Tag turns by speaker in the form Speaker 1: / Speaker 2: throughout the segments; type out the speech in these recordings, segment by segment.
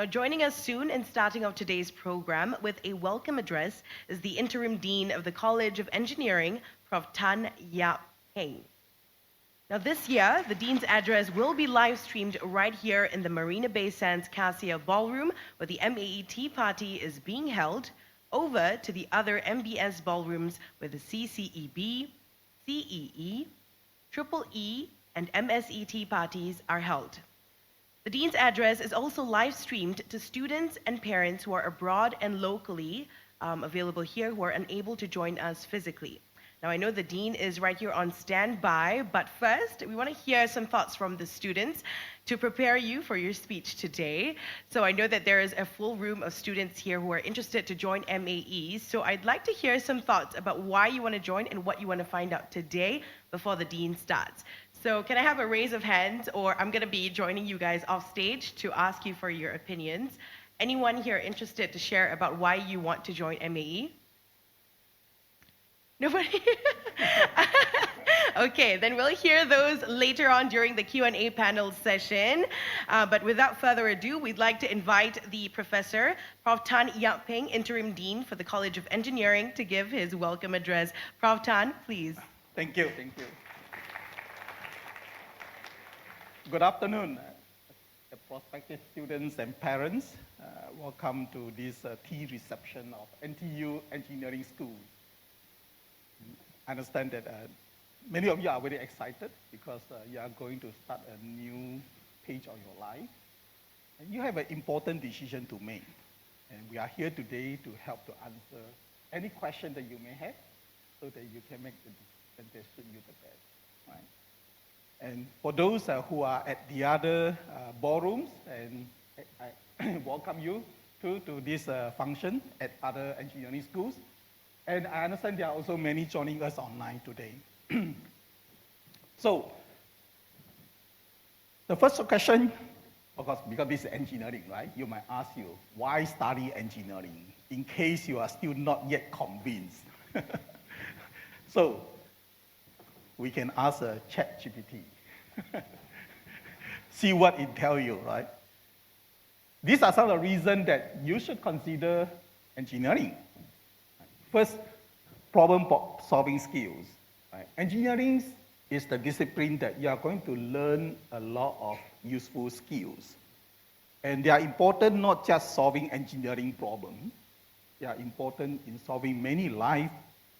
Speaker 1: Now, joining us soon and starting off today's program with a welcome address is the Interim Dean of the College of Engineering, Prof. Tan Yap Heng. Now, this year, the Dean's address will be live streamed right here in the Marina Bay Sands Cassia Ballroom, where the MAE Tea Party is being held, over to the other MBS ballrooms where the CCEB, CEE, Triple E, and MSE Tea Parties are held. The Dean's address is also live streamed to students and parents who are abroad and locally available here who are unable to join us physically. Now, I know the Dean is right here on standby, but first, we want to hear some thoughts from the students to prepare you for your speech today. So I know that there is a full room of students here who are interested to join MAE. So I'd like to hear some thoughts about why you want to join and what you want to find out today before the Dean starts. So can I have a raise of hands, or I'm going to be joining you guys off stage to ask you for your opinions. Anyone here interested to share about why you want to join MAE? Nobody? Okay, then we'll hear those later on during the Q&A panel session. But without further ado, we'd like to invite the professor, Prof. Tan Yap Heng, Interim Dean for the College of Engineering, to give his welcome address. Prof. Tan, please.
Speaker 2: Thank you. Good afternoon, prospective students and parents. Welcome to this tea reception of NTU Engineering School. I understand that many of you are very excited because you are going to start a new page of your life. And you have an important decision to make. And we are here today to help to answer any question that you may have so that you can make the decision that suit you the best. Right? And for those who are at the other ballrooms, and I welcome you to this function at other engineering schools. And I understand there are also many joining us online today. So, the first question, of course, because this is engineering, right? You might ask you, why study engineering? In case you are still not yet convinced. So, we can ask ChatGPT. See what it tells you, right? These are some of the reasons that you should consider engineering. First, problem-solving skills. Right? Engineering is the discipline that you are going to learn a lot of useful skills. And they are important not just solving engineering problems. They are important in solving many life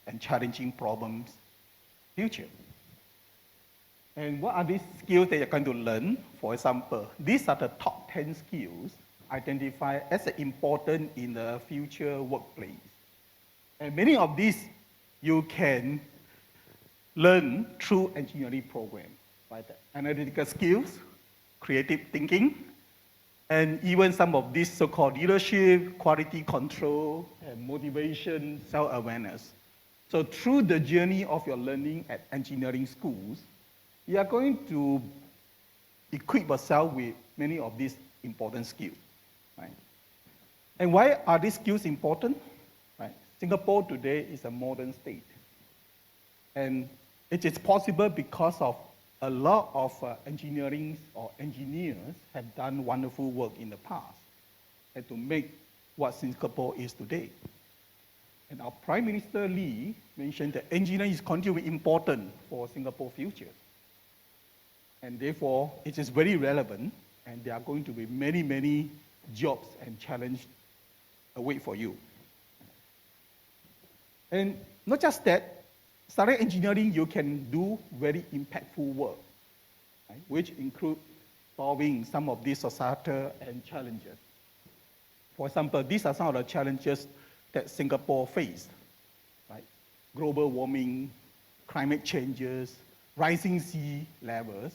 Speaker 2: and challenging problems in the future. And what are these skills that you're going to learn? For example, these are the top 10 skills identified as important in the future workplace. And many of these you can learn through engineering programs, right? Analytical skills, creative thinking, and even some of these so-called leadership, quality control, and motivation, self-awareness. So through the journey of your learning at engineering schools, you are going to equip yourself with many of these important skills, right? And why are these skills important? Right? Singapore today is a modern state. And it is possible because of a lot of engineering or engineers have done wonderful work in the past and to make what Singapore is today. And our Prime Minister Lee mentioned that engineering is going to be important for Singapore's future. And therefore, it is very relevant, and there are going to be many, many jobs and challenges await for you. And not just that, studying engineering, you can do very impactful work, right, which include solving some of these societal and challenges. For example, these are some of the challenges that Singapore faced, right? Global warming, climate changes, rising sea levels,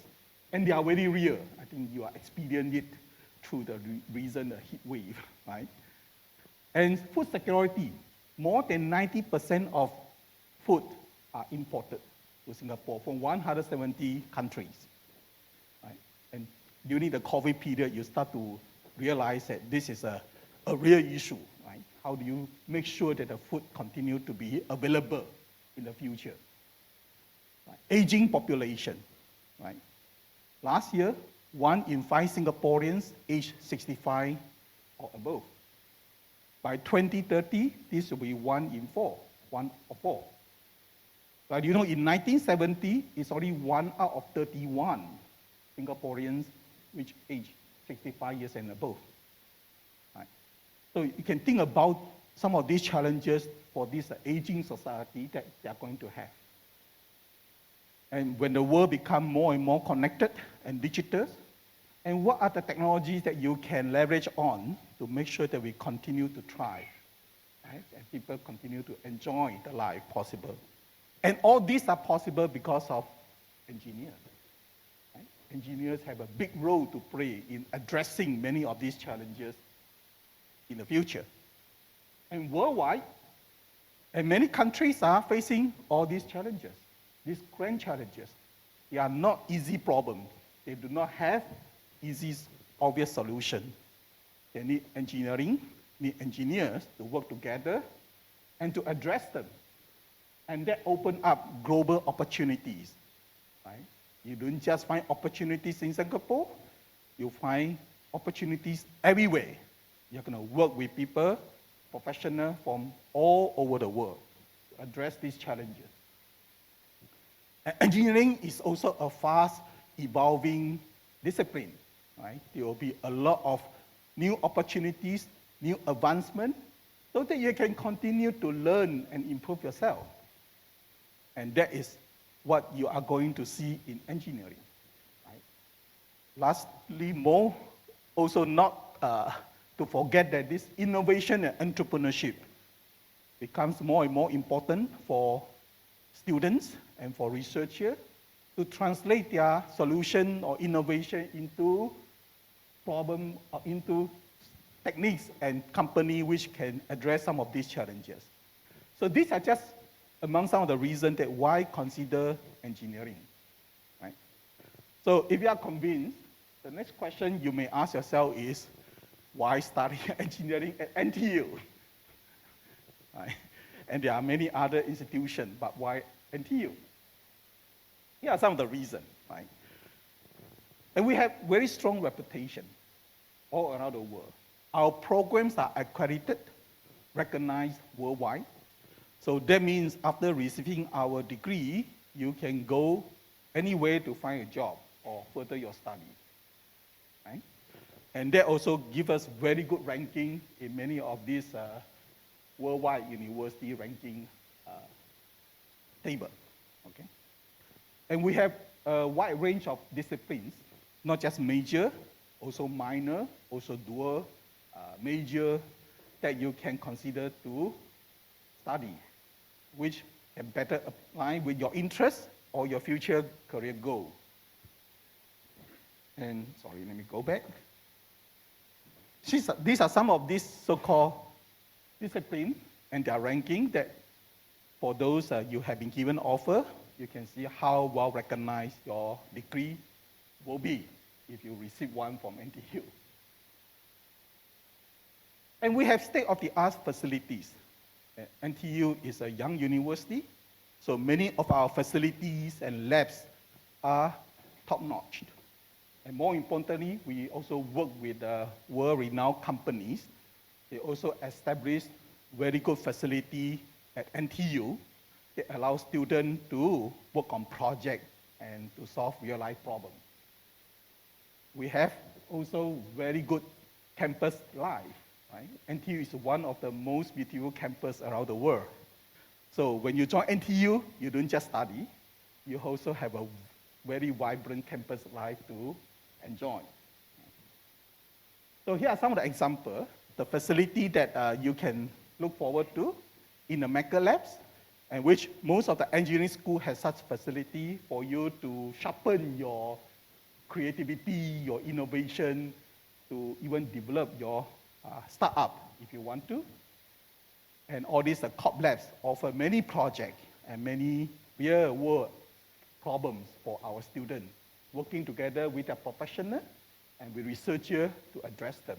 Speaker 2: and they are very real. I think you are experiencing it through the recent heat wave, right? And food security, more than 90% of food are imported to Singapore from 170 countries, right? And during the COVID period, you start to realize that this is a real issue, right? How do you make sure that the food continue to be available in the future? Right? Aging population, right? Last year, 1 in 5 Singaporeans aged 65 or above. By 2030, this will be 1 in 4, 1 of 4. But you know, in 1970, it's only 1 out of 31 Singaporeans which age 65 years and above. Right? So you can think about some of these challenges for this aging society that they are going to have. And when the world becomes more and more connected and digital, and what are the technologies that you can leverage on to make sure that we continue to thrive, right? And people continue to enjoy the life possible. And all these are possible because of engineers. Right? Engineers have a big role to play in addressing many of these challenges in the future. And worldwide, and many countries are facing all these challenges, these grand challenges. They are not easy problems. They do not have easy, obvious solution. They need engineering, need engineers to work together and to address them. And that open up global opportunities. Right? You don't just find opportunities in Singapore, you find opportunities everywhere. You're going to work with people, professionals from all over the world to address these challenges. Engineering is also a fast evolving discipline. Right? There will be a lot of new opportunities, new advancement, so that you can continue to learn and improve yourself. And that is what you are going to see in engineering. Right? Lastly, also not to forget that this innovation and entrepreneurship becomes more and more important for students and for researchers to translate their solution or innovation into problem or into techniques and company which can address some of these challenges. So these are just among some of the reasons that why consider engineering. Right? So if you are convinced, the next question you may ask yourself is, why study engineering at NTU? Right? And there are many other institutions, but why NTU? Here are some of the reasons. Right? And we have very strong reputation all around the world. Our programs are accredited, recognized worldwide. So that means after receiving our degree, you can go anywhere to find a job or further your study. Right? And that also gives us very good ranking in many of these worldwide university ranking table. Okay? And we have a wide range of disciplines, not just major, also minor, also dual, major, that you can consider to study, which can better align with your interests or your future career goal. And sorry, let me go back. These are some of these so-called disciplines and their ranking that for those you have been given offer, you can see how well recognized your degree will be if you receive one from NTU. And we have state-of-the-art facilities. NTU is a young university, so many of our facilities and labs are top-notch. And more importantly, we also work with world-renowned companies. They also establish very good facility at NTU that allows students to work on projects and to solve real-life problems. We have also very good campus life. Right? NTU is one of the most beautiful campuses around the world. So when you join NTU, you don't just study, you also have a very vibrant campus life to enjoy. So here are some of the examples, the facility that you can look forward to in the Maker Labs, and which most of the engineering school has such facility for you to sharpen your creativity, your innovation, to even develop your startup if you want to. And all these COP labs offer many projects and many real-world problems for our students, working together with a professional and with researchers to address them.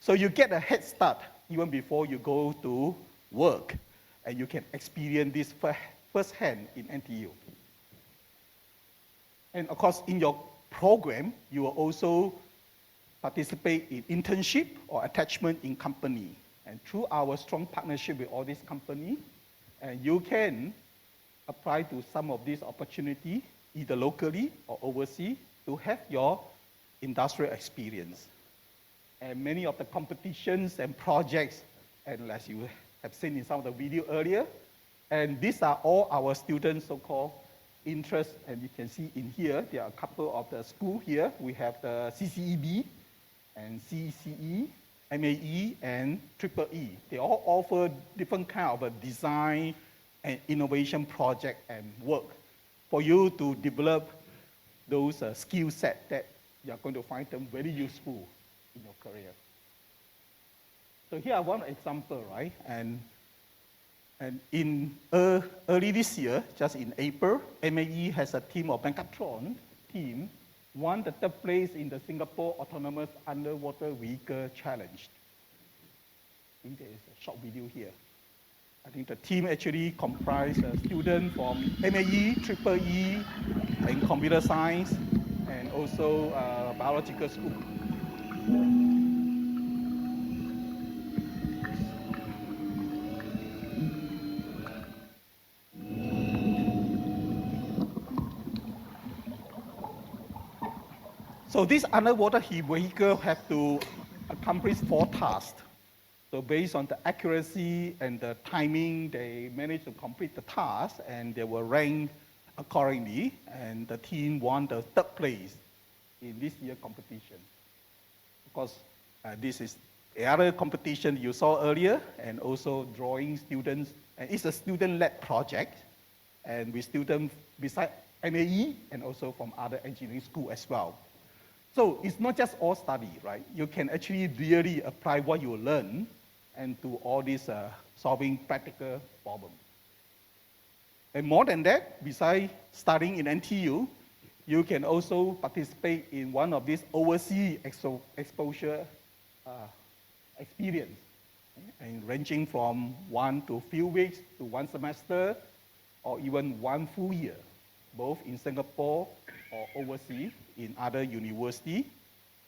Speaker 2: So you get a head start even before you go to work, and you can experience this firsthand in NTU. And of course, in your program, you will also participate in internship or attachment in company. And through our strong partnership with all these companies, and you can apply to some of these opportunities, either locally or overseas, to have your industrial experience. And many of the competitions and projects, and as you have seen in some of the video earlier, and these are all our students' so-called interests, and you can see in here, there are a couple of the schools here. We have the CCEB, and CCE, MAE, and Triple E. They all offer different kind of a design and innovation project and work for you to develop those skill set that you're going to find them very useful in your career. So here are one example, right? And in early this year, just in April, MAE has a team of Megatron team won the third place in the Singapore Autonomous Underwater Vehicle Challenge. I think there is a short video here. I think the team actually comprised students from MAE, Triple E, in computer science, and also biological school. So this underwater vehicle have to accomplish 4 tasks. So based on the accuracy and the timing, they managed to complete the task, and they were ranked accordingly, and the team won the third place in this year's competition. Of course, this is the other competition you saw earlier, and also drawing students, and it's a student-led project, and with students beside MAE, and also from other engineering schools as well. So it's not just all study, right? You can actually really apply what you learn and to all these solving practical problems. And more than that, besides studying in NTU, you can also participate in one of these overseas exposure experience, and ranging from 1 to a few weeks to 1 semester, or even 1 full year, both in Singapore or overseas in other universities,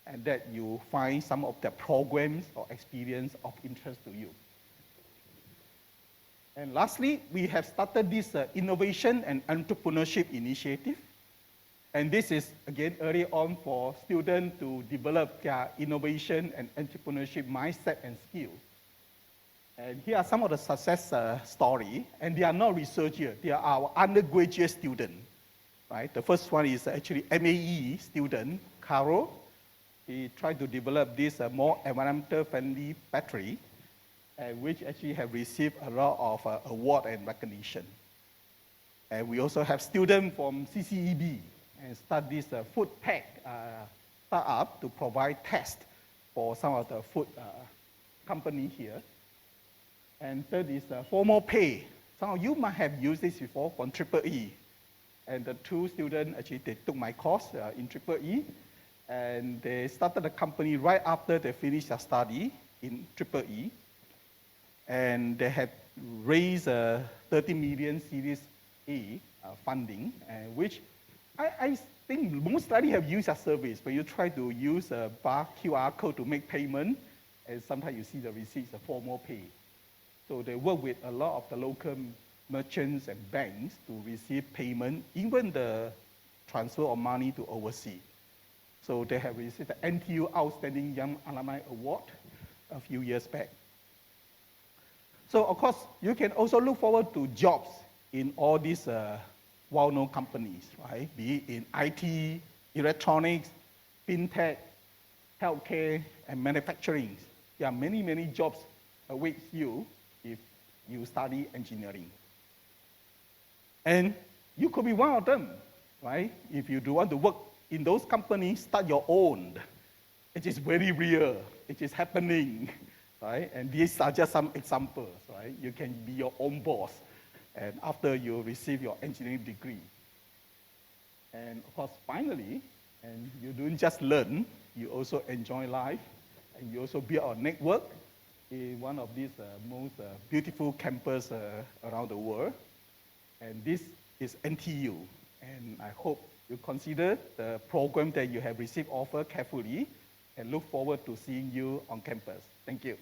Speaker 2: and that you find some of the programs or experience of interest to you. And lastly, we have started this innovation and entrepreneurship initiative. And this is, again, early on for students to develop their innovation and entrepreneurship mindset and skills. And here are some of the success stories, and they are not researchers, they are our undergraduate students. Right? The first one is actually MAE student, Caro. He tried to develop this more environmental friendly battery, which actually have received a lot of award and recognition. And we also have students from CCEB and start this food tech startup to provide tests for some of the food company here. And third is formal pay. Some of you might have used this before from Triple E. And the 2 students, actually, they took my course in Triple E, and they started the company right after they finished their study in Triple E. And they had raised 30 million Series A funding, which I think most studies have used that service, where you try to use a bar QR code to make payment, and sometimes you see the receipts, a formal pay. So they work with a lot of the local merchants and banks to receive payment, even the transfer of money to overseas. So they have received the NTU Outstanding Young Alumni Award a few years back. So of course, you can also look forward to jobs in all these well-known companies, right? Be it in IT, electronics, fintech, healthcare, and manufacturing. There are many, many jobs await you if you study engineering. And you could be one of them, right? If you do want to work in those companies, start your own. It is very real. It is happening, right? And these are just some examples, right? You can be your own boss, and after you receive your engineering degree. And of course, finally, and you don't just learn, you also enjoy life, and you also build a network in one of these most beautiful campus around the world. And this is NTU, and I hope you consider the program that you have received offer carefully, and look forward to seeing you on campus. Thank you.